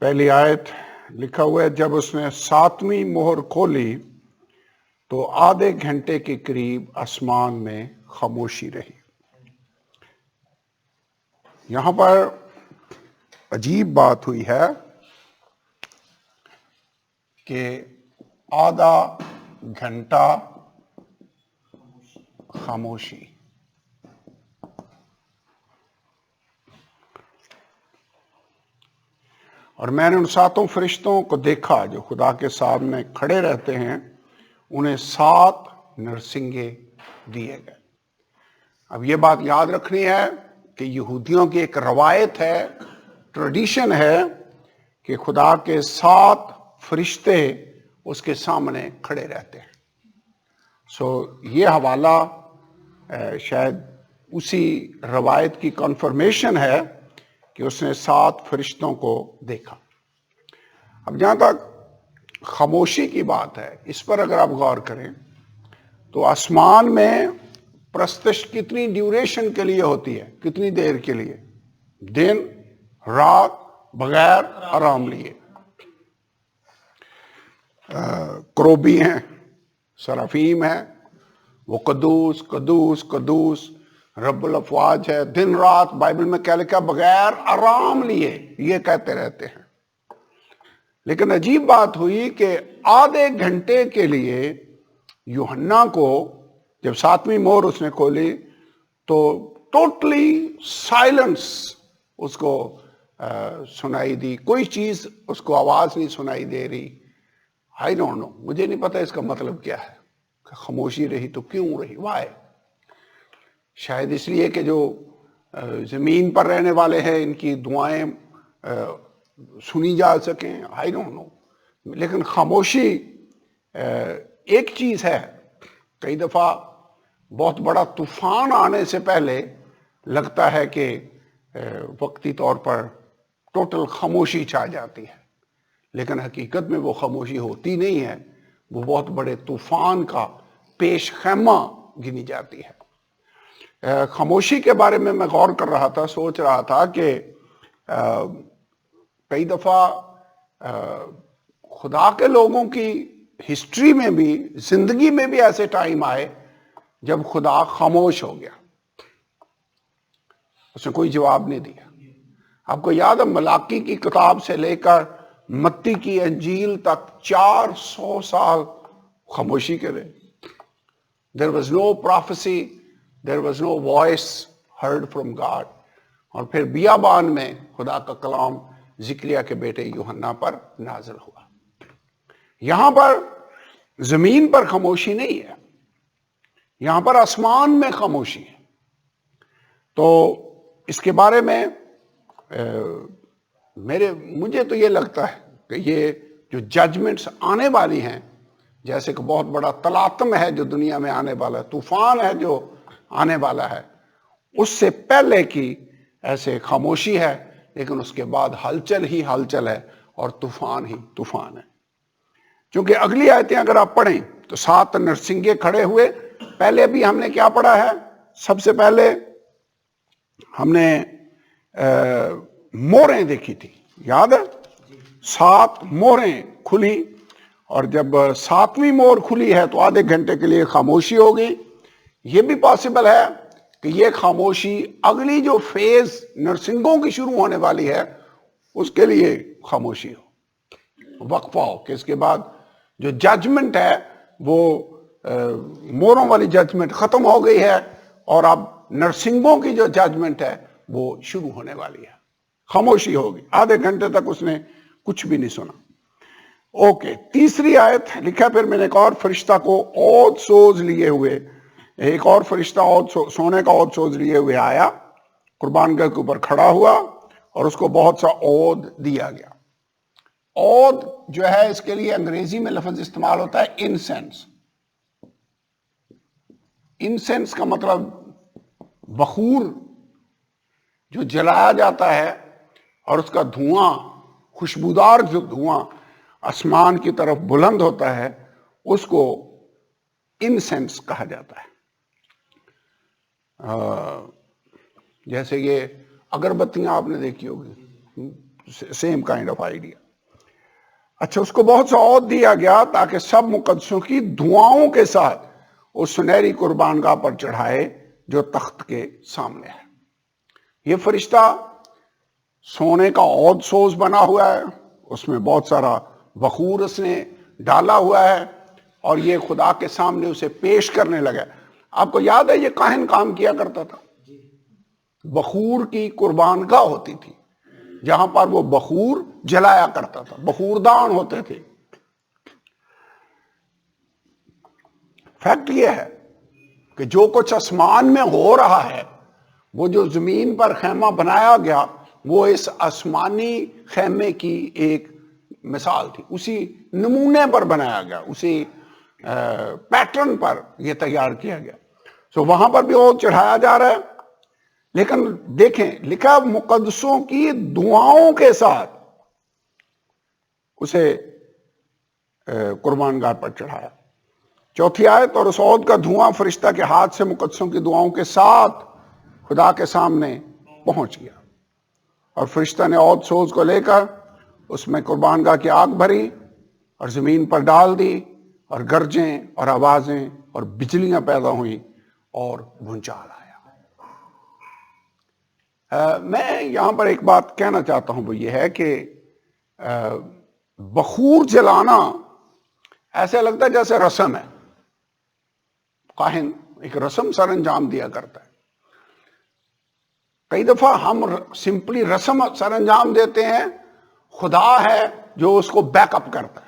پہلی آیت لکھا ہوا ہے، جب اس نے 7ویں مہر کھولی تو آدھے گھنٹے کے قریب آسمان میں خاموشی رہی۔ یہاں پر عجیب بات ہوئی ہے کہ آدھا گھنٹہ خاموشی۔ اور میں نے ان 7 فرشتوں کو دیکھا جو خدا کے سامنے کھڑے رہتے ہیں، انہیں 7 نرسنگے دیے گئے۔ اب یہ بات یاد رکھنی ہے کہ یہودیوں کی ایک روایت ہے، ٹریڈیشن ہے کہ خدا کے 7 فرشتے اس کے سامنے کھڑے رہتے ہیں۔ یہ حوالہ شاید اسی روایت کی کنفرمیشن ہے کہ اس نے 7 فرشتوں کو دیکھا۔ اب جہاں تک خاموشی کی بات ہے، اس پر اگر آپ غور کریں تو آسمان میں پرستش کتنی ڈیوریشن کے لیے ہوتی ہے؟ کتنی دیر کے لیے؟ دن رات بغیر آرام لیے۔ کروبی ہیں، سرافیم ہیں، وہ قدوس قدوس قدوس رب الافواج ہے، دن رات بائبل میں کیا لکھا؟ بغیر آرام لیے یہ کہتے رہتے ہیں۔ لیکن عجیب بات ہوئی کہ آدھے گھنٹے کے لیے یوحنا کو جب 7ویں مہر اس نے کھولی تو ٹوٹلی سائلنس اس کو سنائی دی، کوئی چیز اس کو آواز نہیں سنائی دے رہی۔ I don't know، مجھے نہیں پتا اس کا مطلب کیا ہے، خاموشی رہی تو کیوں رہی؟ why؟ شاید اس لیے کہ جو زمین پر رہنے والے ہیں ان کی دعائیں سنی جا سکیں، I don't know۔ لیکن خاموشی ایک چیز ہے، کئی دفعہ بہت بڑا طوفان آنے سے پہلے لگتا ہے کہ وقتی طور پر ٹوٹل خاموشی چھا جاتی ہے، لیکن حقیقت میں وہ خاموشی ہوتی نہیں ہے، وہ بہت بڑے طوفان کا پیش خیمہ گنی جاتی ہے۔ خاموشی کے بارے میں غور کر رہا تھا، سوچ رہا تھا کہ کئی دفعہ خدا کے لوگوں کی ہسٹری میں بھی، زندگی میں بھی ایسے ٹائم آئے جب خدا خاموش ہو گیا، اس نے کوئی جواب نہیں دیا۔ آپ کو یاد ہے ملاکی کی کتاب سے لے کر متی کی انجیل تک 400 سال خاموشی کے رہے۔ There was no prophecy, there was no voice heard from God۔ اور پھر بیابان میں خدا کا کلام زکریا کے بیٹے یوحنا پر نازل ہوا۔ یہاں پر زمین پر خاموشی نہیں ہے، یہاں پر آسمان میں خاموشی ہے۔ تو اس کے بارے میں مجھے تو یہ لگتا ہے کہ یہ جو ججمنٹس آنے والی ہیں، جیسے کہ بہت بڑا تلاطم ہے جو دنیا میں آنے والا ہے، طوفان ہے جو آنے والا ہے، اس سے پہلے کی ایسے خاموشی ہے، لیکن اس کے بعد ہلچل ہی ہلچل ہے اور طوفان ہی طوفان ہے۔ چونکہ اگلی آیتیں اگر آپ پڑھیں تو 7 نرسنگے کھڑے ہوئے۔ پہلے بھی ہم نے کیا پڑھا ہے؟ سب سے پہلے ہم نے مہریں دیکھی تھی، یاد ہے؟ 7 مہریں کھلی، اور جب 7ویں مہر کھلی ہے تو آدھے گھنٹے کے لیے خاموشی ہوگی۔ یہ بھی پاسبل ہے کہ یہ خاموشی اگلی جو فیز نرسنگوں کی شروع ہونے والی ہے اس کے لیے خاموشی ہو، وقفہ ہو، کہ اس کے بعد جو ججمنٹ ہے وہ موروں والی ججمنٹ ختم ہو گئی ہے اور اب نرسنگوں کی جو ججمنٹ ہے وہ شروع ہونے والی ہے۔ خاموشی ہوگی، آدھے گھنٹے تک اس نے کچھ بھی نہیں سنا۔ اوکے، تیسری آیت لکھا، پھر میں نے ایک اور فرشتہ کو عود سوز لیے ہوئے، ایک اور فرشتہ سونے کا عود سوز لیے ہوئے آیا، قربان گاہ کے اوپر کھڑا ہوا اور اس کو بہت سا عود دیا گیا۔ عود جو ہے اس کے لیے انگریزی میں لفظ استعمال ہوتا ہے انسینس۔ انسینس کا مطلب بخور جو جلایا جاتا ہے اور اس کا دھواں، خوشبودار جو دھواں آسمان کی طرف بلند ہوتا ہے، اس کو انسینس کہا جاتا ہے۔ جیسے یہ اگربتیاں آپ نے دیکھی ہوگی، سیم کائنڈ آف آئیڈیا. اچھا، اس کو بہت سا عہد دیا گیا تاکہ سب مقدسوں کی دعاؤں کے ساتھ اس سنہری قربان گاہ پر چڑھائے جو تخت کے سامنے ہے. یہ فرشتہ سونے کا عود سوز بنا ہوا ہے، اس میں بہت سارا بخور اس نے ڈالا ہوا ہے، اور یہ خدا کے سامنے اسے پیش کرنے لگا. آپ کو یاد ہے یہ کاہن کام کیا کرتا تھا؟ بخور کی قربان گاہ ہوتی تھی جہاں پر وہ بخور جلایا کرتا تھا، بخور دان ہوتے تھے. فیکٹ یہ ہے کہ جو کچھ آسمان میں ہو رہا ہے، وہ جو زمین پر خیمہ بنایا گیا، وہ اس آسمانی خیمے کی ایک مثال تھی. اسی نمونے پر بنایا گیا، اسی پیٹرن پر یہ تیار کیا گیا. سو وہاں پر بھی وہ چڑھایا جا رہا ہے. لیکن دیکھیں لکھا مقدسوں کی دعاؤں کے ساتھ اسے قربان گاہ پر چڑھایا. چوتھی آیت، اور اس عود کا دھواں فرشتہ کے ہاتھ سے مقدسوں کی دعاؤں کے ساتھ خدا کے سامنے پہنچ گیا، اور فرشتہ نے عود سوز کو لے کر اس میں قربان گاہ کی آگ بھری اور زمین پر ڈال دی، اور گرجیں اور آوازیں اور بجلیاں پیدا ہوئیں اور بھونچال آیا. میں یہاں پر ایک بات کہنا چاہتا ہوں، وہ یہ ہے کہ بخور جلانا ایسے لگتا ہے جیسے رسم ہے. کاہن ایک رسم سر انجام دیا کرتا ہے. کئی دفعہ ہم سمپلی رسم سر انجام دیتے ہیں، خدا ہے جو اس کو بیک اپ کرتا ہے.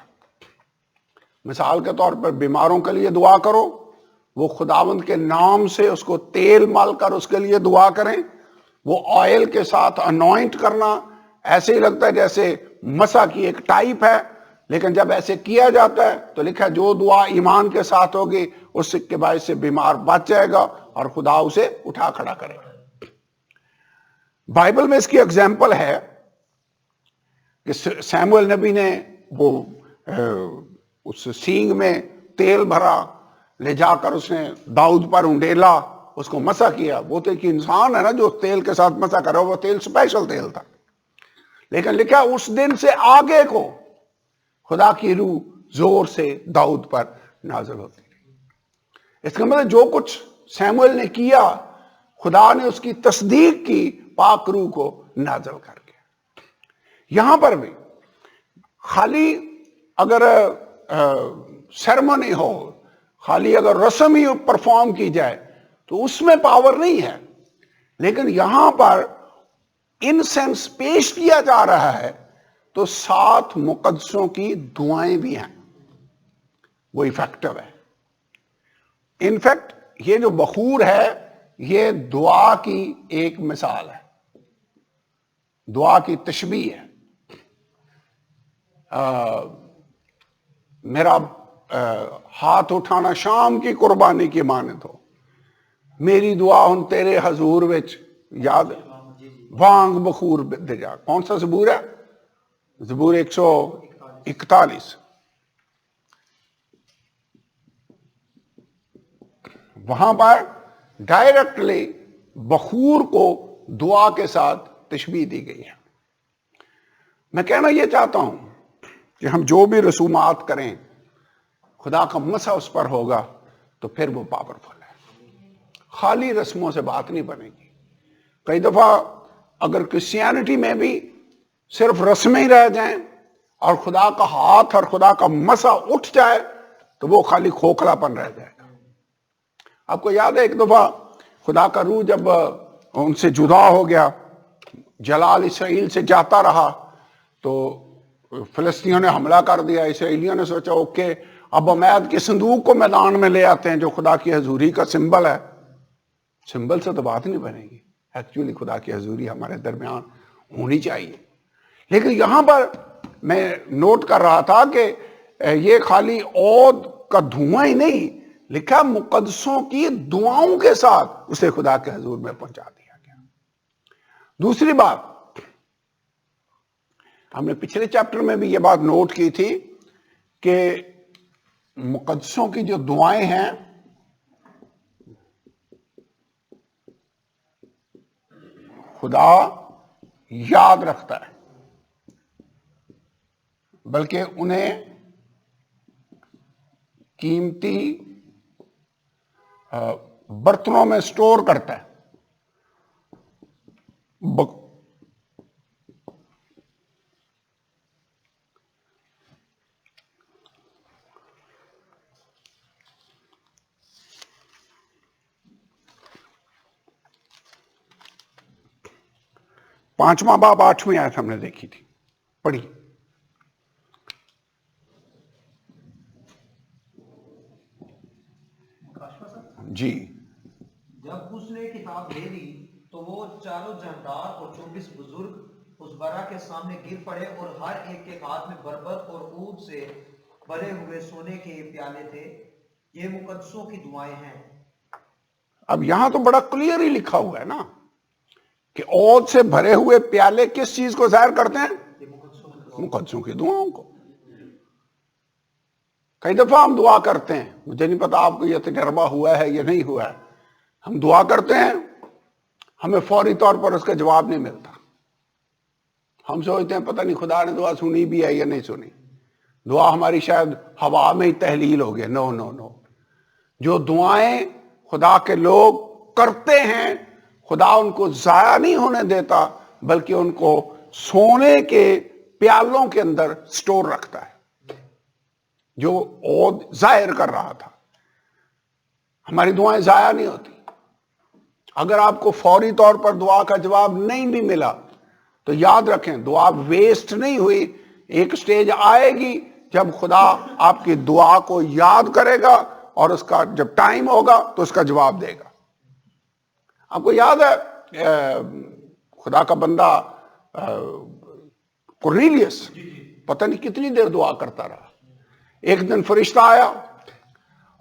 مثال کے طور پر بیماروں کے لیے دعا کرو، وہ خداوند کے نام سے اس کو تیل مال کر اس کے لیے دعا کریں. وہ آئل کے ساتھ انوائنٹ کرنا ایسے ہی لگتا ہے جیسے مسا کی ایک ٹائپ ہے، لیکن جب ایسے کیا جاتا ہے تو لکھا ہے جو دعا ایمان کے ساتھ ہوگی اس کے باعث سے بیمار بچ جائے گا اور خدا اسے اٹھا کھڑا کرے گا. بائبل میں اس کی ایگزامپل ہے کہ سیموئل نبی نے وہ اس سینگ میں تیل بھرا، لے جا کر اس نے داؤد پر انڈیلا، اس کو مسا کیا. وہ تو ایک انسان ہے نا جو تیل کے ساتھ مسا کرا، وہ تیل سپیشل تیل تھا. لیکن لکھا اس دن سے آگے کو خدا کی روح زور سے داؤد پر نازل ہوتی ہے. اس کا مطلب جو کچھ سیموئل نے کیا، خدا نے اس کی تصدیق کی پاک روح کو نازل کر کے. یہاں پر بھی خالی اگر سرمنی ہو، خالی اگر رسم ہی پرفارم کی جائے تو اس میں پاور نہیں ہے. لیکن یہاں پر انسینس پیش کیا جا رہا ہے تو 7 مقدسوں کی دعائیں بھی ہیں، وہ ایفیکٹو ہے. انفیکٹ یہ جو بخور ہے یہ دعا کی ایک مثال ہے، دعا کی تشبیہ ہے. میرا ہاتھ اٹھانا شام کی قربانی کی مانند ہو، میری دعا ہن تیرے حضور وچ. یاد وانگ بخور دے جا. کون سا زبور ہے؟ زبور 141. وہاں پر ڈائریکٹلی بخور کو دعا کے ساتھ تشبیہ دی گئی ہے. میں کہنا یہ چاہتا ہوں کہ ہم جو بھی رسومات کریں، خدا کا مسا اس پر ہوگا تو پھر وہ پاورفل ہے. خالی رسموں سے بات نہیں بنے گی. کئی دفعہ اگر کرسچینٹی میں بھی صرف رسمیں ہی رہ جائیں اور خدا کا ہاتھ اور خدا کا مسا اٹھ جائے تو وہ خالی کھوکھلا پن رہ جائے گا. آپ کو یاد ہے ایک دفعہ خدا کا روح جب ان سے جدا ہو گیا، جلال اسرائیل سے جاتا رہا، تو فلسطینیوں نے حملہ کر دیا. اسرائیلیوں نے سوچا اوکے اب امید کی صندوق کو میدان میں لے آتے ہیں جو خدا کی حضوری کا سمبل ہے. سمبل سے تو بات نہیں بنے گی، ایکچولی خدا کی حضوری ہمارے درمیان ہونی چاہیے. لیکن یہاں پر میں نوٹ کر رہا تھا کہ یہ خالی عود کا دھواں ہی نہیں، لکھا مقدسوں کی دعاؤں کے ساتھ اسے خدا کے حضور میں پہنچا دیا گیا. دوسری بات، ہم نے پچھلے چیپٹر میں بھی یہ بات نوٹ کی تھی کہ مقدسوں کی جو دعائیں ہیں خدا یاد رکھتا ہے. بلکہ انہیں قیمتی برتنوں میں سٹور کرتا ہے. پانچواں باب 8ویں آیت ہم نے دیکھی تھی, پڑھی. جی. جب اس نے کتاب لے لی تو وہ چاروں جاندار اور 24 بزرگ اس برا کے سامنے گر پڑے, اور ہر ایک کے ہاتھ میں بربط اور عود سے بھرے ہوئے سونے کے پیالے تھے. یہ مقدسوں کی دعائیں ہیں. اب یہاں تو بڑا کلیئر ہی لکھا ہوا ہے نا کہ عود سے بھرے ہوئے پیالے کس چیز کو ظاہر کرتے ہیں؟ مقدسوں کی دعاؤں کو. کئی دفعہ ہم دعا کرتے ہیں, مجھے نہیں پتا آپ کو یہ تجربہ ہوا ہے یا نہیں ہوا ہے, ہم دعا کرتے ہیں, ہمیں فوری طور پر اس کا جواب نہیں ملتا. ہم سوچتے ہیں پتہ نہیں خدا نے دعا سنی بھی ہے یا نہیں سنی, دعا ہماری شاید ہوا میں ہی تحلیل ہو گیا. نو نو نو, جو دعائیں خدا کے لوگ کرتے ہیں خدا ان کو ضائع نہیں ہونے دیتا, بلکہ ان کو سونے کے پیالوں کے اندر سٹور رکھتا ہے جو عود ظاہر کر رہا تھا. ہماری دعائیں ضائع نہیں ہوتی. اگر آپ کو فوری طور پر دعا کا جواب نہیں بھی ملا تو یاد رکھیں دعا ویسٹ نہیں ہوئی. ایک سٹیج آئے گی جب خدا آپ کی دعا کو یاد کرے گا اور اس کا جب ٹائم ہوگا تو اس کا جواب دے گا. آپ کو یاد ہے خدا کا بندہ کورنیلیس پتہ نہیں کتنی دیر دعا کرتا رہا. ایک دن فرشتہ آیا,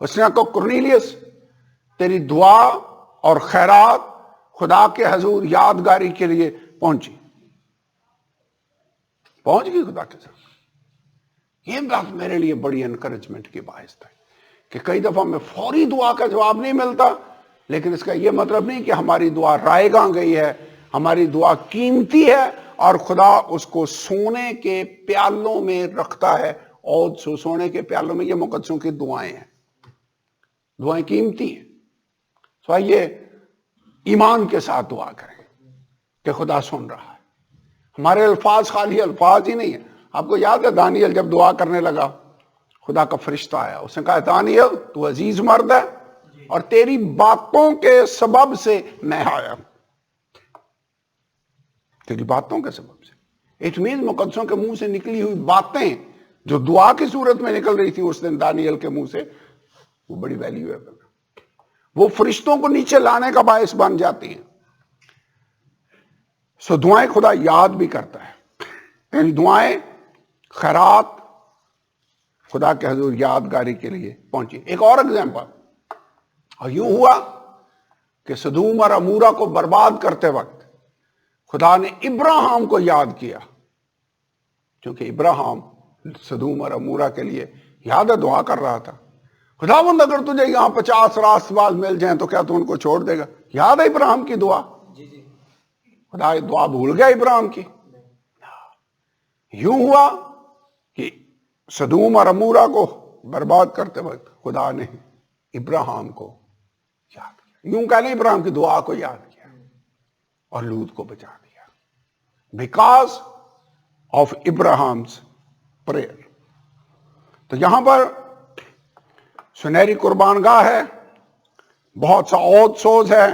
اس نے کہا کورنیلیس تیری دعا اور خیرات خدا کے حضور یادگاری کے لیے پہنچ گئی خدا کے ساتھ. یہ بات میرے لیے بڑی انکریجمنٹ کی باعث ہے کہ کئی دفعہ میں فوری دعا کا جواب نہیں ملتا, لیکن اس کا یہ مطلب نہیں کہ ہماری دعا رائے گاں گئی ہے. ہماری دعا قیمتی ہے اور خدا اس کو سونے کے پیالوں میں رکھتا ہے. اور سونے کے پیالوں میں یہ مقدسوں کی دعائیں ہیں, دعائیں قیمتی ہیں. تو آئیے ایمان کے ساتھ دعا کریں کہ خدا سن رہا ہے. ہمارے الفاظ خالی الفاظ ہی نہیں ہیں. آپ کو یاد ہے دانیل جب دعا کرنے لگا خدا کا فرشتہ آیا, اس نے کہا دانیل تو عزیز مرد ہے اور تیری باتوں کے سبب سے میں آیا ہوں. تیری باتوں کے سبب سے, اٹ مینز مقدسوں کے منہ سے نکلی ہوئی باتیں جو دعا کی صورت میں نکل رہی تھی اس دن دانیل کے منہ سے, وہ بڑی ویلیویبل, وہ فرشتوں کو نیچے لانے کا باعث بن جاتی ہیں. سو دعائیں خدا یاد بھی کرتا ہے, یعنی دعائیں خیرات خدا کے حضور یادگاری کے لیے پہنچی. ایک اور ایگزامپل, اور یوں ہوا کہ سدوم اور عمورہ کو برباد کرتے وقت خدا نے ابراہیم کو یاد کیا, کیونکہ ابراہیم سدوم اور عمورہ کے لیے یاد ہے دعا کر رہا تھا. خداوند اگر تجھے یہاں 50 راست باز مل جائیں تو کیا تو ان کو چھوڑ دے گا؟ یاد ہے ابراہیم کی دعا؟ خدا یہ دعا بھول گیا ابراہیم کی؟ یوں ہوا کہ سدوم اور عمورہ کو برباد کرتے وقت خدا نے ابراہیم کو یاد کیا. یوں کہہ لیں ابراہیم کی دعا کو یاد کیا اور لوط کو بچا دیا, بیکاز آف ابراہیم's پریئر. تو یہاں پر سنہری قربان گاہ ہے, بہت سا عود سوز ہے,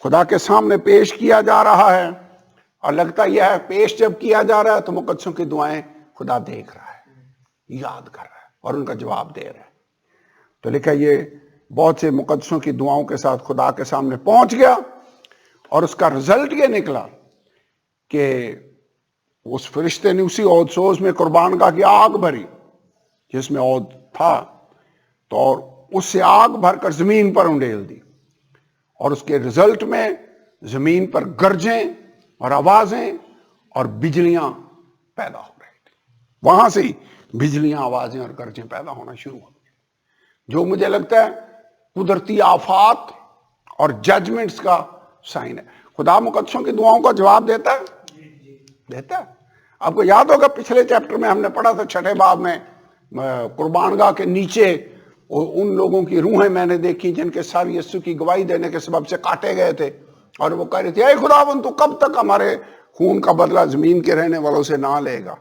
خدا کے سامنے پیش کیا جا رہا ہے, اور لگتا یہ ہے پیش جب کیا جا رہا ہے تو مقدسوں کی دعائیں خدا دیکھ رہا ہے, یاد کر رہا ہے اور ان کا جواب دے رہا ہے. تو لکھا یہ بہت سے مقدسوں کی دعاؤں کے ساتھ خدا کے سامنے پہنچ گیا, اور اس کا رزلٹ یہ نکلا کہ اس فرشتے نے اسی عود سوز میں قربان گاہ کی آگ بھری جس میں عود تھا, تو اور اس سے آگ بھر کر زمین پر انڈیل دی, اور اس کے رزلٹ میں زمین پر گرجیں اور آوازیں اور بجلیاں پیدا ہو رہی تھی. وہاں سے ہی بجلیاں, آوازیں اور گرجیں پیدا ہونا شروع ہو گئی, جو مجھے لگتا ہے قدرتی آفات اور ججمنٹس کا سائن ہے. خدا مقدسوں کی دعاؤں کا جواب دیتا ہے, دیتا ہے. آپ کو یاد ہوگا پچھلے چیپٹر میں ہم نے پڑھا تھا 6 باب میں قربان گاہ کے نیچے ان لوگوں کی روحیں میں نے دیکھی جن کے سر یسوع کی گواہی دینے کے سبب سے کاٹے گئے تھے، اور وہ کہہ رہے تھے اے خداوند تو کب تک ہمارے خون کا بدلہ زمین کے رہنے والوں سے نہ لے گا؟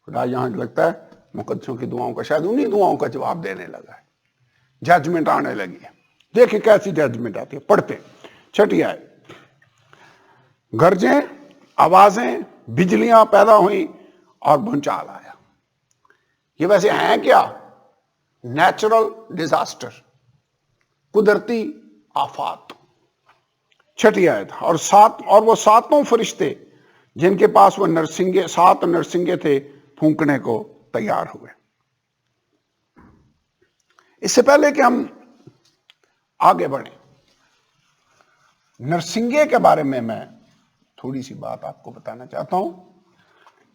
خدا یہاں لگتا ہے مقدسوں کی دعاؤں کا شاید انہی دعاؤں کا جواب دینے لگا ہے، ججمنٹ آنے لگی ہے۔ دیکھیں کیسی ججمنٹ آتی ہے، پڑھتے 6 آیت۔ گرجیں، آوازیں، بجلیاں پیدا ہوئیں اور بھونچال آیا۔ یہ ویسے ہیں کیا؟ نیچرل ڈیزاسٹر، قدرتی آفات۔ 6 آیت، اور وہ 7 فرشتے جن کے پاس وہ 7 نرسنگے تھے پھونکنے کو تیار ہوئے۔ اس سے پہلے کہ ہم آگے بڑھیں، نرسنگے کے بارے میں تھوڑی سی بات آپ کو بتانا چاہتا ہوں۔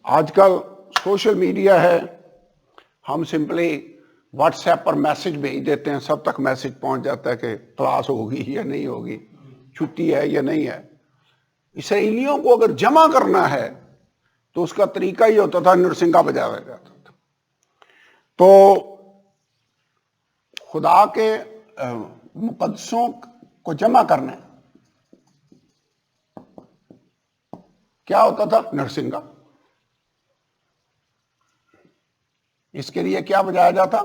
آج کل سوشل میڈیا ہے، ہم سمپلی واٹس ایپ پر میسج بھیج دیتے ہیں، سب تک میسج پہنچ جاتا ہے کہ کلاس ہوگی یا نہیں ہوگی، چھٹی ہے یا نہیں ہے۔ اسرائیلیوں کو اگر جمع کرنا ہے تو اس کا طریقہ ہی ہوتا تھا نرسنگا بجایا جاتا تھا۔ تو خدا کے مقدسوں کو جمع کرنا کیا ہوتا تھا؟ نرسنگا۔ اس کے لیے کیا بجایا جاتا؟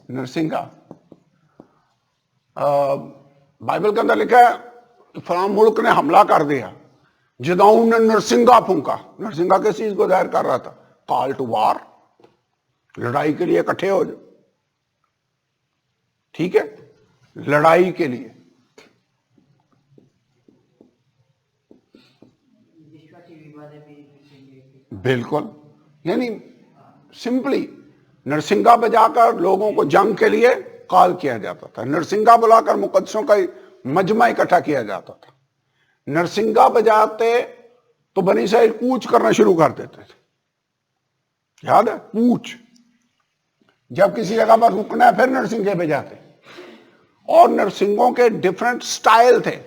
نرسنگا۔ بائبل کے اندر لکھا ہے فلاں ملک نے حملہ کر دیا، جدعون نے نرسنگا پھونکا۔ نرسنگا کس چیز کو ظاہر کر رہا تھا؟ کال ٹو وار، لڑائی کے لیے اکٹھے ہو جاؤ، ٹھیک ہے، لڑائی کے لیے۔ بالکل، یعنی سمپلی نرسنگا بجا کر لوگوں کو جنگ کے لیے کال کیا جاتا تھا، نرسنگا بلا کر مقدسوں کا مجمع اکٹھا کیا جاتا تھا۔ نرسنگا بجاتے تو بنی اسرائیل کوچ کرنا شروع کر دیتے تھے، یاد ہے؟ کوچ، جب کسی جگہ پر رکنا ہے پھر نرسنگے بجاتے، اور نرسنگوں کے ڈیفرنٹ سٹائل تھے۔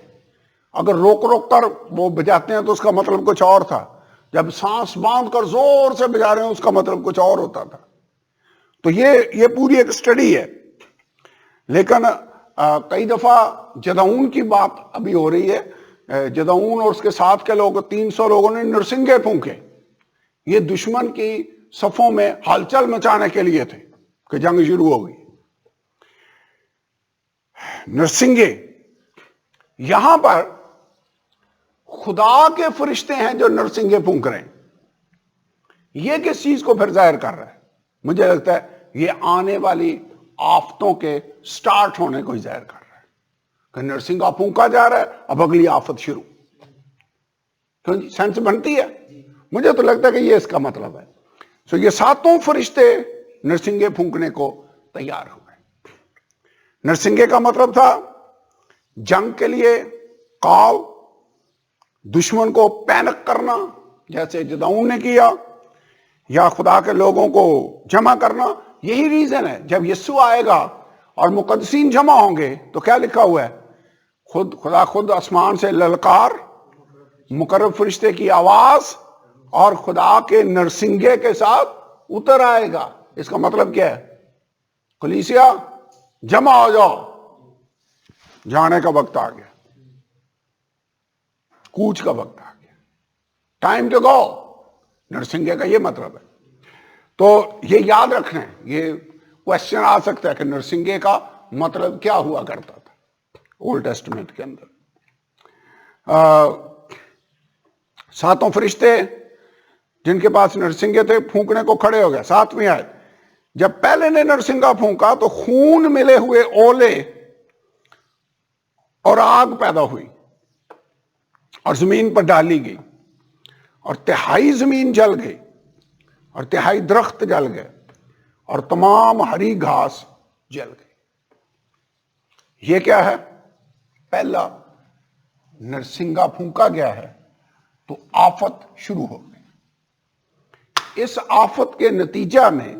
اگر روک روک کر وہ بجاتے ہیں تو اس کا مطلب کچھ اور تھا، جب سانس باندھ کر زور سے بجا رہے ہیں اس کا مطلب کچھ اور ہوتا تھا۔ تو یہ پوری ایک سٹڈی ہے۔ لیکن کئی دفعہ جدعون کی بات ابھی ہو رہی ہے، جدعون اور اس کے ساتھ کے لوگ 300 لوگوں نے نرسنگے پھونکے۔ یہ دشمن کی صفوں میں ہلچل مچانے کے لیے تھے کہ جنگ شروع ہو گئی۔ نرسنگے، یہاں پر خدا کے فرشتے ہیں جو نرسنگے پھونک رہے ہیں۔ یہ کس چیز کو پھر ظاہر کر رہا ہے؟ مجھے لگتا ہے یہ آنے والی آفتوں کے سٹارٹ ہونے کو ہی ظاہر کر رہا ہے کہ نرسنگا پھونکا جا رہا ہے، اب اگلی آفت شروع۔ کیوں جی؟ سینس بنتی ہے؟ مجھے تو لگتا ہے کہ یہ اس کا مطلب ہے۔ سو یہ 7 فرشتے نرسنگے پھونکنے کو تیار ہوئے۔ نرسنگے کا مطلب تھا جنگ کے لیے کال، دشمن کو پینک کرنا جیسے جدعون نے کیا، یا خدا کے لوگوں کو جمع کرنا۔ یہی ریزن ہے جب یسوع آئے گا اور مقدسین جمع ہوں گے تو کیا لکھا ہوا ہے؟ خدا خود آسمان سے للکار، مقرب فرشتے کی آواز اور خدا کے نرسنگے کے ساتھ اتر آئے گا۔ اس کا مطلب کیا ہے؟ کلیسیا جمع ہو جاؤ، جانے کا وقت آ گیا، کوچ کا وقت آ گیا، ٹائم ٹو گو۔ نرسنگے کا یہ مطلب ہے۔ تو یہ یاد رکھنا ہے، یہ کوشچن آ سکتا ہے کہ نرسنگے کا مطلب کیا ہوا کرتا تھا اولڈ ٹیسٹمنٹ کے اندر۔ 7 فرشتے جن کے پاس نرسنگے تھے پھونکنے کو کھڑے ہو گئے۔ 7ویں آیت، جب پہلے نے نرسنگا پھونکا تو خون ملے ہوئے اولے اور آگ پیدا ہوئی اور زمین پر ڈالی گئی، اور 1/3 زمین جل گئی اور 1/3 درخت جل گئے اور تمام ہری گھاس جل گئی۔ یہ کیا ہے؟ پہلا نرسنگا پھونکا گیا ہے تو آفت شروع ہو گئی۔ اس آفت کے نتیجہ میں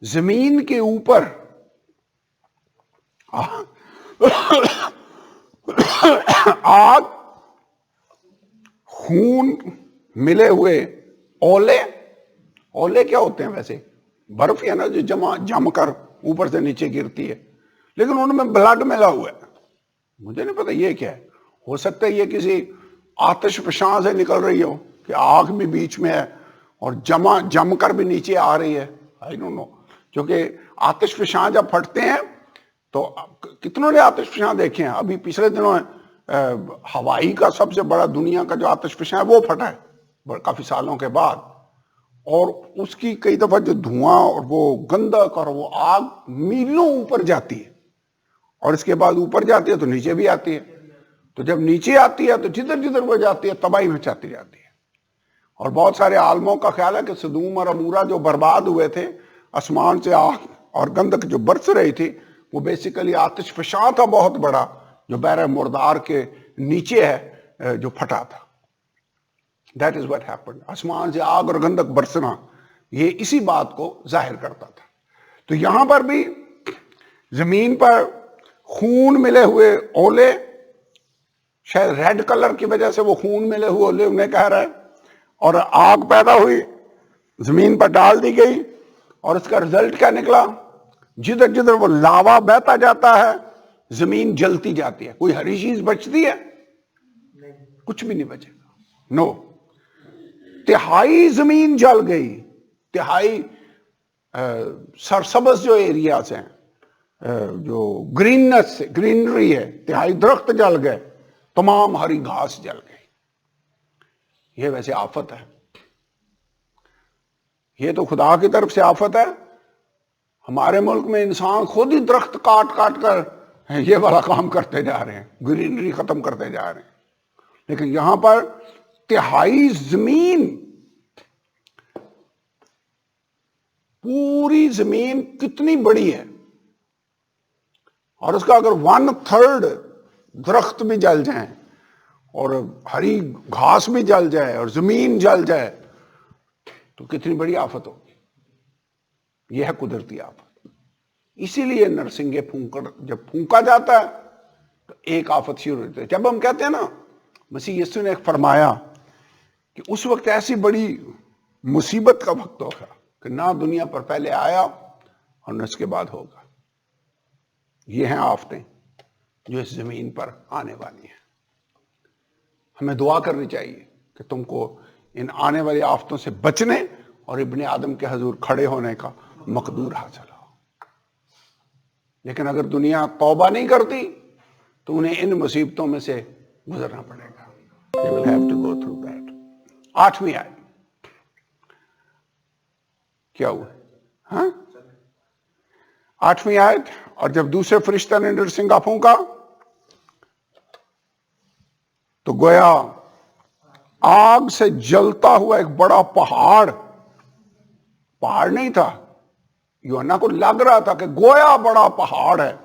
زمین کے اوپر آگ، خون ملے ہوئے اولے. اولے کیا ہوتے ہیں ویسے؟ برف ہے نا جو جم کر اوپر سے نیچے گرتی ہے, لیکن ان میں بلڈ ملا ہوا ہے. مجھے نہیں پتا یہ کیا ہے. ہو سکتا ہے یہ کسی آتش فشاں سے نکل رہی ہو کہ آگ بھی بیچ میں ہے اور جم کر بھی نیچے آ رہی ہے. I don't know. کیونکہ آتش فشاں جب پھٹتے ہیں تو کتنوں نے آتش فشاں دیکھے ہیں. ابھی پچھلے دنوں ہوائی کا سب سے بڑا دنیا کا جو آتش فشاں ہے وہ پھٹا ہے کافی سالوں کے بعد, اور اس کی کئی دفعہ جو دھواں اور وہ گندک اور وہ آگ میلوں اوپر جاتی ہے, اور اس کے بعد اوپر جاتی ہے تو نیچے بھی آتی ہے. تو جب نیچے آتی ہے تو جدھر جدھر وہ جاتی ہے تباہی مچاتی جاتی ہے. اور بہت سارے عالموں کا خیال ہے کہ سدوم اور عمورہ جو برباد ہوئے تھے, آسمان سے آگ اور گندک جو برس رہی تھی, وہ بیسیکلی آتش فشاں تھا بہت بڑا جو بحر مردار کے نیچے ہے جو پھٹا تھا. That is what happened. آسمان سے آگ اور گندک برسنا یہ اسی بات کو ظاہر کرتا تھا. تو یہاں پر بھی زمین پر خون ملے ہوئے اولے, شاید ریڈ کلر کی وجہ سے وہ خون ملے ہوئے اولے انہیں کہہ رہا ہے, اور آگ پیدا ہوئی, زمین پر ڈال دی گئی, اور اس کا رزلٹ کیا نکلا؟ جدھر جدھر وہ لاوا بہتا جاتا ہے زمین جلتی جاتی ہے. کوئی ہری چیز بچتی ہے؟ کچھ بھی نہیں بچے گا. نو. تہائی زمین جل گئی. تہائی سرسبز جو ایریاز ہیں, جو گرینری ہے, تہائی درخت جل گئے, تمام ہری گھاس جل گئی. یہ ویسے آفت ہے, یہ تو خدا کی طرف سے آفت ہے. ہمارے ملک میں انسان خود ہی درخت کاٹ کاٹ کر یہ والا کام کرتے جا رہے ہیں, گرینری ختم کرتے جا رہے ہیں. لیکن یہاں پر تہائی زمین, پوری زمین کتنی بڑی ہے, اور اس کا اگر 1/3 درخت بھی جل جائیں اور ہری گھاس بھی جل جائے اور زمین جل جائے تو کتنی بڑی آفت ہوگی. یہ ہے قدرتی آفت. اسی لیے نرسنگے جب پھونکا جاتا ہے تو ایک آفت شروع ہوتی ہے. جب ہم کہتے ہیں نا مسیح یسوع نے ایک فرمایا کہ اس وقت ایسی بڑی مصیبت کا وقت ہوگا کہ نہ دنیا پر پہلے آیا اور نہ اس کے بعد ہوگا. یہ ہیں آفتیں جو اس زمین پر آنے والی ہیں. ہمیں دعا کرنی چاہیے کہ تم کو ان آنے والی آفتوں سے بچنے اور ابن آدم کے حضور کھڑے ہونے کا مقدور حاصل ہو. لیکن اگر دنیا توبہ نہیں کرتی تو انہیں ان مصیبتوں میں سے گزرنا پڑے گا. They will have to go through that. 8ویں آیت کیا ہوا؟ ہاں 8ویں آیت. اور جب دوسرے فرشتہ نے نرسنگا پھونکا تو گویا آگ سے جلتا ہوا ایک بڑا پہاڑ نہیں تھا, یوحنا کو لگ رہا تھا کہ گویا بڑا پہاڑ ہے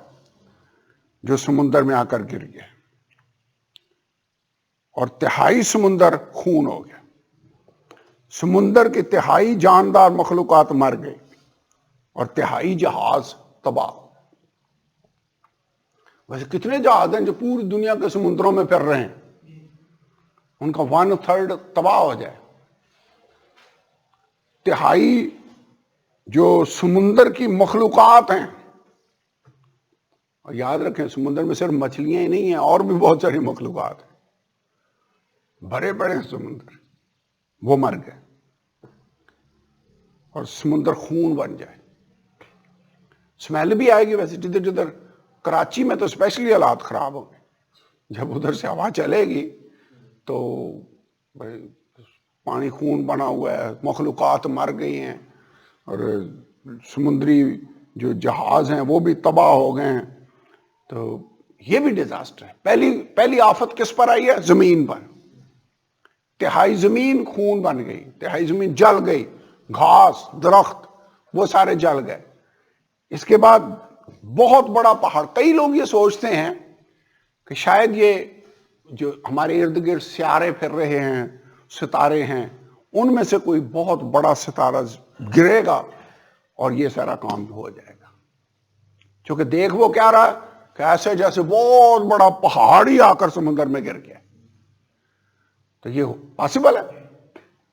جو سمندر میں آ کر گر گیا, اور تہائی سمندر خون ہو گیا. سمندر کی تہائی جاندار مخلوقات مر گئی اور تہائی جہاز تباہ. ویسے کتنے جہاز ہیں جو پوری دنیا کے سمندروں میں پھر رہے ہیں, ان کا 1/3 تباہ ہو جائے. تہائی جو سمندر کی مخلوقات ہیں, اور یاد رکھیں سمندر میں صرف مچھلیاں ہی نہیں ہیں, اور بھی بہت ساری مخلوقات ہیں, بڑے بڑے سمندر, وہ مر گئے اور سمندر خون بن جائے. سمیل بھی آئے گی. ویسے جدھر جدھر کراچی میں تو اسپیشلی حالات خراب ہوں گے, جب ادھر سے ہوا چلے گی تو پانی خون بنا ہوا ہے, مخلوقات مر گئی ہیں, اور سمندری جو جہاز ہیں وہ بھی تباہ ہو گئے ہیں. تو یہ بھی ڈیزاسٹر ہے. پہلی آفت کس پر آئی ہے؟ زمین پر. تہائی زمین خون بن گئی, تہائی زمین جل گئی, گھاس درخت وہ سارے جل گئے. اس کے بعد بہت بڑا پہاڑ. کئی لوگ یہ سوچتے ہیں کہ شاید یہ جو ہمارے ارد گرد سیارے پھر رہے ہیں, ستارے ہیں, ان میں سے کوئی بہت بڑا ستارہ گرے گا اور یہ سارا کام ہو جائے گا. کیونکہ دیکھ وہ کیا رہا کہ ایسے جیسے بہت بڑا پہاڑ ہی آ کر سمندر میں گر گیا. تو یہ پاسبل ہے.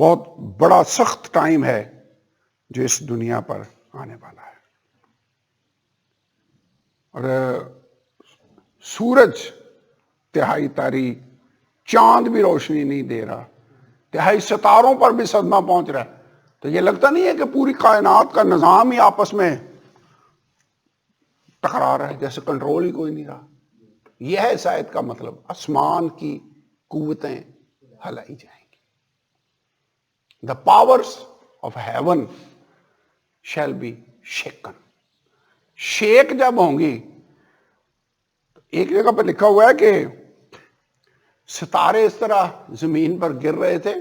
بہت بڑا سخت ٹائم ہے جو اس دنیا پر آنے والا ہے. اور سورج تہائی تاریک، چاند بھی روشنی نہیں دے رہا، تہائی ستاروں پر بھی صدمہ پہنچ رہا ہے. تو یہ لگتا نہیں ہے کہ پوری کائنات کا نظام ہی آپس میں ٹکرا رہا ہے، جیسے کنٹرول ہی کوئی نہیں رہا. یہ ہے اس آیت کا مطلب، آسمان کی قوتیں ہلائی جائیں گی. The powers of heaven shall be shaken. Shake جب ہوں گی، ایک جگہ پر لکھا ہوا ہے کہ ستارے اس طرح زمین پر گر رہے تھے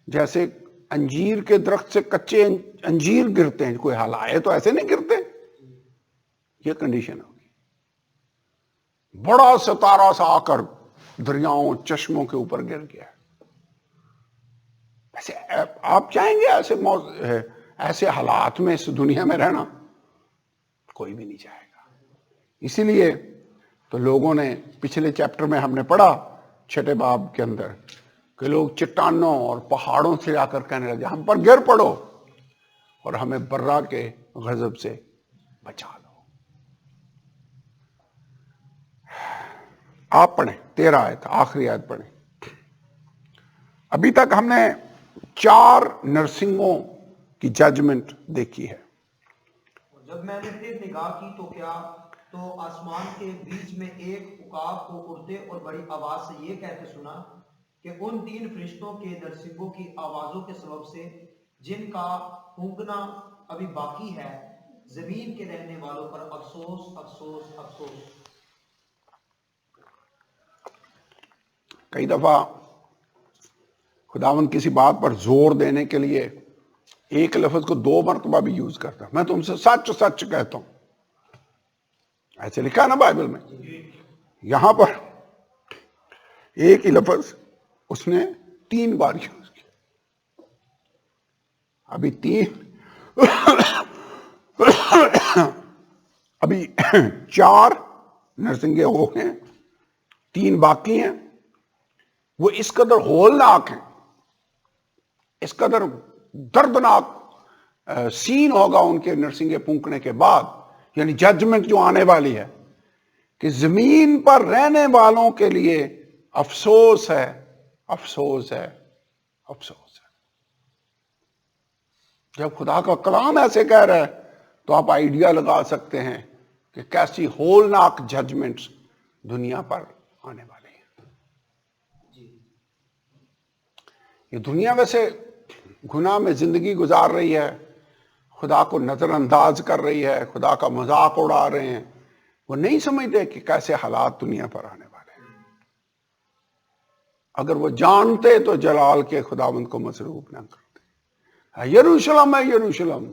جیسے انجیر کے درخت سے کچے انجیر گرتے ہیں، کوئی ہلائے تو ایسے نہیں گرتے. یہ کنڈیشن ہوگی. بڑا ستارہ سا آ کر دریاؤں چشموں کے اوپر گر گیا. ایسے آپ چاہیں گے ایسے حالات میں اس دنیا میں رہنا؟ کوئی بھی نہیں چاہے گا. اسی لیے تو لوگوں نے پچھلے چیپٹر میں ہم نے پڑھا 6 باب کے اندر کہ لوگ چٹانوں اور پہاڑوں سے آ کر کہنے لگے ہم پر گر پڑو اور ہمیں برا کے غضب سے بچا لو. آپ پڑھیں 13 آیت، آخری آیت پڑھیں. ابھی تک ہم نے 4 نرسنگوں کی ججمنٹ دیکھی ہے. جب میں نے پھر نگاہ کی تو آسمان کے بیچ میں ایک عقاب کو اڑتے اور بڑی آواز سے یہ کہتے سنا کہ ان 3 فرشتوں کے نرسنگوں کی آوازوں کے سبب سے جن کا پھونکنا ابھی باقی ہے، زمین کے رہنے والوں پر افسوس افسوس افسوس. کئی دفعہ خداوند کسی بات پر زور دینے کے لیے ایک لفظ کو 2 مرتبہ بھی یوز کرتا ہے. میں تم سے سچ سچ کہتا ہوں، ایسے لکھا ہے نا بائبل میں. یہاں پر ایک ہی لفظ اس نے 3 بار یوز کیا. ابھی 4 نرسنگیں ہو ہیں، 3 باقی ہیں. وہ اس قدر ہولناک ہیں، اس قدر دردناک سین ہوگا ان کے نرسنگیں پھونکنے کے بعد، یعنی ججمنٹ جو آنے والی ہے، کہ زمین پر رہنے والوں کے لیے افسوس ہے، افسوس ہے، افسوس ہے. جب خدا کا کلام ایسے کہہ رہا ہے تو آپ آئیڈیا لگا سکتے ہیں کہ کیسی ہولناک ججمنٹس دنیا پر آنے والی ہیں. یہ دنیا ویسے گناہ میں زندگی گزار رہی ہے، خدا کو نظر انداز کر رہی ہے، خدا کا مذاق اڑا رہے ہیں. وہ نہیں سمجھتے کہ کیسے حالات دنیا پر آنے والے ہیں. اگر وہ جانتے تو جلال کے خداوند کو مسروق نہ کرتے. یروشلم ہے یروشلم،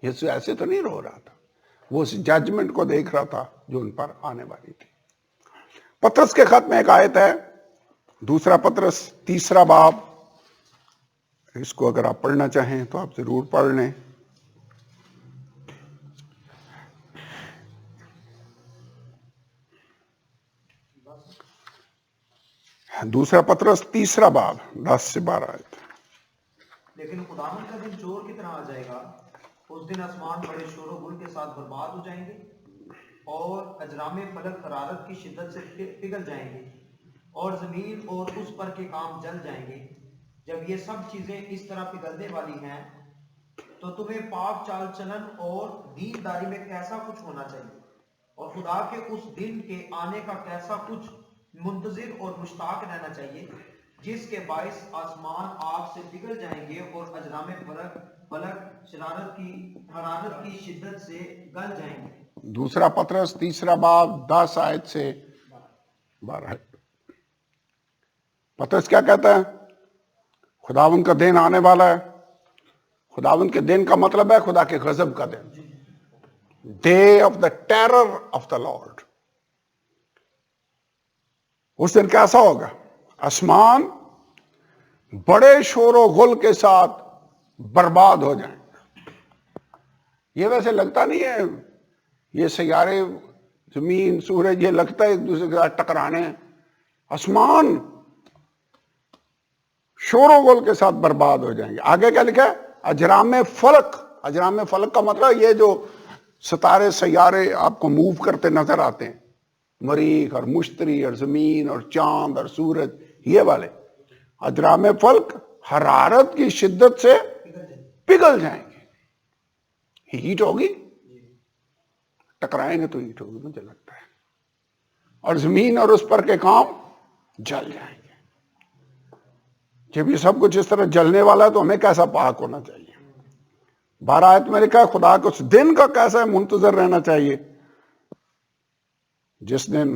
یسوع ایسے تو نہیں رو رہا تھا، وہ اس ججمنٹ کو دیکھ رہا تھا جو ان پر آنے والی تھی. پطرس کے خط میں ایک آیت ہے، 2 پطرس 3 باب. اس کو اگر آپ پڑھنا چاہیں تو آپ ضرور پڑھ لیں. 2 پطرس 3 باب 10 سے 12 آیت. لیکن خداوند کا دن چور کی طرح آ جائے گا. اس دن آسمان بڑے شور و غل کے ساتھ برباد ہو جائیں گے اور اجرام فلک حرارت کی شدت سے پگھل جائیں گے اور زمین اور اس پر کے کام جل جائیں گے. جب یہ سب چیزیں اس طرح پگھلنے والی ہیں تو تمہیں پاک چال چلن اور دینداری میں کیسا کچھ ہونا چاہیے، اور خدا کے اس دن کے آنے کا کیسا کچھ منتظر اور مشتاق رہنا چاہیے، جس کے باعث آسمان آگ سے پگھل جائیں گے اور اجرام فلک حرارت کی شدت سے گل جائیں گے. 2 پطرس 3 باب 10 آیت سے 12 آیت. پطرس کیا کہتا ہے؟ خداوند کا دن آنے والا ہے. خداوند کے دن کا مطلب ہے خدا کے غضب کا دن. Day of the terror of the lord. اس دن کیسا ہوگا؟ آسمان بڑے شور و غل کے ساتھ برباد ہو جائیں. یہ ویسے لگتا نہیں ہے یہ سیارے زمین سورج یہ لگتا ہے ایک دوسرے کے ساتھ ٹکرانے ہیں. آسمان شور و گل کے ساتھ برباد ہو جائیں گے. آگے کیا لکھا ہے؟ اجرام فلک. اجرام فلک کا مطلب یہ جو ستارے سیارے آپ کو موو کرتے نظر آتے ہیں، مریخ اور مشتری اور زمین اور چاند اور سورج، یہ والے اجرام فلک حرارت کی شدت سے پگھل جائیں گے. ہیٹ ہوگی، ٹکرائیں گے تو ہیٹ ہوگی مجھے لگتا ہے، اور زمین اور اس پر کے کام جل جائیں گے. جب یہ سب کچھ اس طرح جلنے والا ہے تو ہمیں کیسا پاک ہونا چاہیے. 12 آیت میں لکھا ہے خدا کو اس دن کا کیسا منتظر رہنا چاہیے جس دن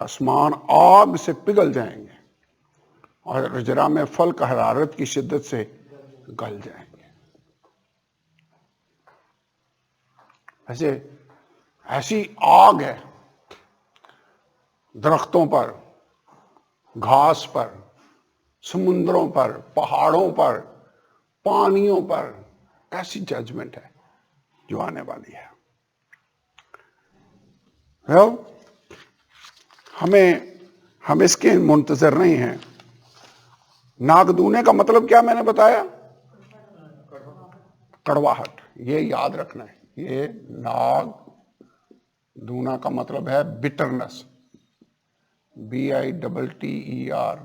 آسمان آگ سے پگھل جائیں گے اور اجرام فلک حرارت کی شدت سے گل جائیں گے. ایسی آگ ہے درختوں پر، گھاس پر، سمندروں پر، پہاڑوں پر، پانیوں پر. ایسی ججمنٹ ہے جو آنے والی ہے. ہم اس کے منتظر نہیں ہیں. ناک دونے کا مطلب کیا میں نے بتایا؟ کڑواہٹ. یہ یاد رکھنا ہے. یہ ناک دونا کا مطلب ہے بٹرنس، BITTER،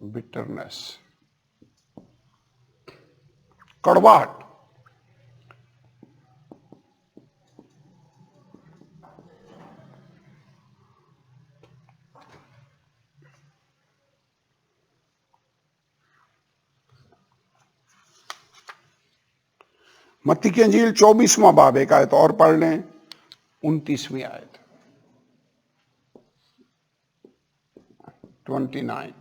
بٹرنس، کڑواہٹ. متی کی انجیل 24واں باب، ایک آیت اور پڑھ لیں، 29ویں آیت، 29.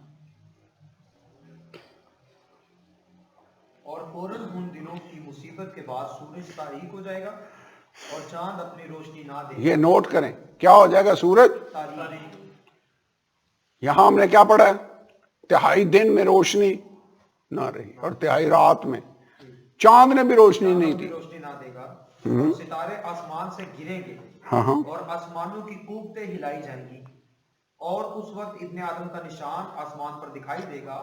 اور فوراً ان دنوں کی مصیبت کے بعد سورج تاریک ہو جائے گا اور چاند اپنی روشنی نہ دے گا. یہ نوٹ کریں، کیا ہو جائے گا؟ سورج تاریک. یہاں ہم نے کیا پڑھا ہے؟ تہائی دن میں روشنی نہ رہی اور تہائی رات میں. چاند نے بھی روشنی نہیں دی. روشنی نہ دے گا، اور ستارے آسمان سے گریں گے اور آسمانوں کی کوبتیں ہلائی جائیں گی. اور اس وقت ابن آدم کا نشان آسمان پر دکھائی دے گا،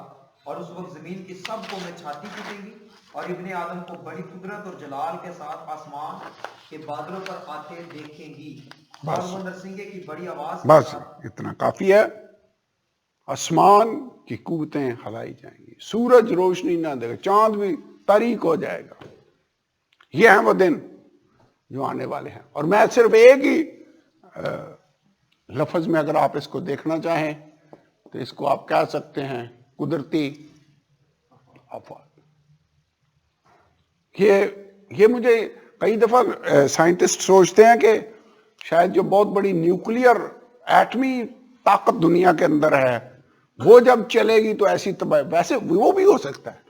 اور اس وقت زمین کی سب قومیں چھاتی پیٹیں گی، اور ابن آدم کو بڑی قدرت اور جلال کے ساتھ آسمان کے بادلوں پر آتے دیکھیں گی، اور وہ نرسنگے کی بڑی آواز کے بس ساتھ. اتنا کافی ہے. آسمان کی قوتیں ہلائی جائیں گی، سورج روشنی نہ دے گا، چاند بھی تاریک ہو جائے گا. یہ ہیں وہ دن جو آنے والے ہیں. اور میں صرف ایک ہی لفظ میں اگر آپ اس کو دیکھنا چاہیں تو اس کو آپ کہہ سکتے ہیں قدرتی آفات. یہ مجھے کئی دفعہ سائنٹسٹ سوچتے ہیں کہ شاید جو بہت بڑی نیوکلیئر ایٹمی طاقت دنیا کے اندر ہے وہ جب چلے گی تو ایسی تباہی، ویسے وہ بھی ہو سکتا ہے،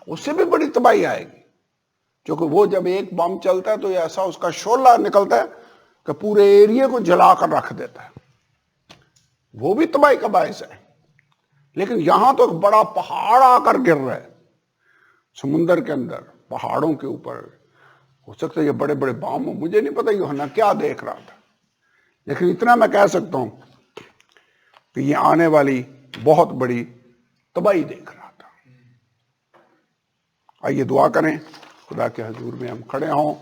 اس سے بھی بڑی تباہی آئے گی، کیونکہ وہ جب ایک بم چلتا ہے تو ایسا اس کا شعلہ نکلتا ہے کہ پورے ایریے کو جلا کر رکھ دیتا ہے. وہ بھی تباہی کا باعث ہے. لیکن یہاں تو ایک بڑا پہاڑ آ کر گر رہا ہے سمندر کے اندر، پہاڑوں کے اوپر. ہو سکتا ہے یہ بڑے بڑے بام ہوں، مجھے نہیں پتا یوحنا کیا دیکھ رہا تھا، لیکن اتنا میں کہہ سکتا ہوں کہ یہ آنے والی بہت بڑی تباہی دیکھ رہا تھا. آئیے دعا کریں، خدا کے حضور میں ہم کھڑے ہوں.